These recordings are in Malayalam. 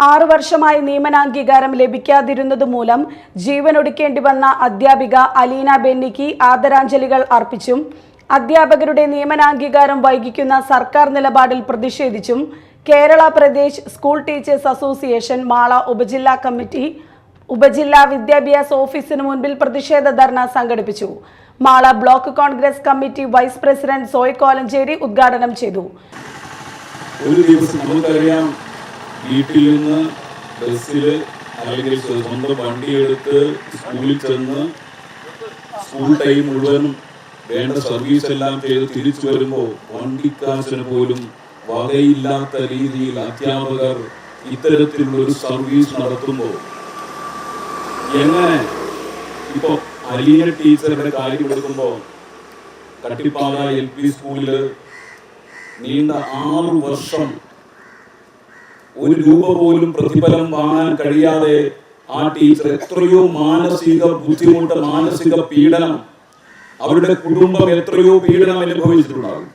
6 വർഷമായി നിയമനാംഗീകാരം ലഭിക്കാതിരുന്നതുമൂലം ജീവനൊടുക്കേണ്ടി വന്ന അധ്യാപിക അലീന ബെന്നിക്ക് ആദരാഞ്ജലികൾ അർപ്പിച്ചും അധ്യാപകരുടെ നിയമനാംഗീകാരം വൈകിക്കുന്ന സർക്കാർ നിലപാടിൽ പ്രതിഷേധിച്ചും Kerala Pradesh school teachers association Mala ഉപജില്ലാ കമ്മിറ്റി ഉപജില്ലാ വിദ്യാഭ്യാസ ഓഫീസിന് മുൻപിൽ പ്രതിഷേധ ധർണ സംഘടിപ്പിച്ചു. Mala block Congress committee vice president Soy Kolencherry ഉദ്ഘാടനം ചെയ്തു. ഒരു ദിവസം നമുക്കറിയാം, വീട്ടിൽ നിന്ന് ബസ്സിൽ അല്ലെങ്കിൽ സ്വന്തം വണ്ടിയെടുത്ത് സ്കൂളിൽ ചെന്ന് സ്കൂൾ ടൈം മുഴുവനും വേണ്ട സർവീസ് എല്ലാം ചെയ്ത് തിരിച്ചു വരുമ്പോൾ വണ്ടിക്കാശിന് പോലും വകയില്ലാത്ത രീതിയിൽ അധ്യാപകർ ഇത്തരത്തിലുള്ളൊരു സർവീസ് നടത്തുമ്പോൾ എങ്ങനെ ഇപ്പോൾ അലീന ടീച്ചറുടെ കാര്യം എടുക്കുമ്പോൾ കട്ടിപ്പാറ LP സ്കൂളിൽ നീണ്ട 6 വർഷം ഒരു രൂപ പോലും പ്രതിഫലം വാങ്ങാൻ കഴിയാതെ ആ ടീച്ചർ എത്രയോ മാനസിക ബുദ്ധിമുട്ട്, മാനസിക പീഡനം, അവരുടെ കുടുംബം എത്രയോ പീഡനം അനുഭവിച്ചിട്ടുണ്ടാകും.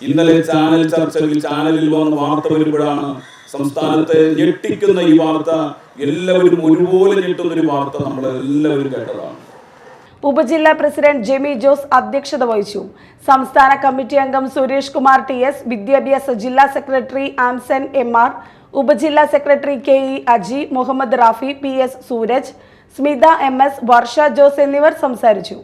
ഇന്നലെ ചാനലിൽ വന്ന വാർത്ത വരുമ്പോഴാണ് സംസ്ഥാനത്തെ ഞെട്ടിക്കുന്ന ഈ വാർത്ത, എല്ലാവരും ഒരുപോലെ ഞെട്ടുന്നൊരു വാർത്ത നമ്മൾ എല്ലാവരും കേട്ടതാണ്. ഉപജില്ലാ പ്രസിഡന്റ് ജെമി ജോസ് അധ്യക്ഷത വഹിച്ചു. സംസ്ഥാന കമ്മിറ്റി അംഗം സുരേഷ് കുമാർ TS, വിദ്യാഭ്യാസ ജില്ലാ സെക്രട്ടറി ആംസൻ MR, ഉപജില്ലാ secretary KE Aji, Muhammad Rafi, PS Sooraj, Smitha MS, Varsha Jose എന്നിവർ സംസാരിച്ചു.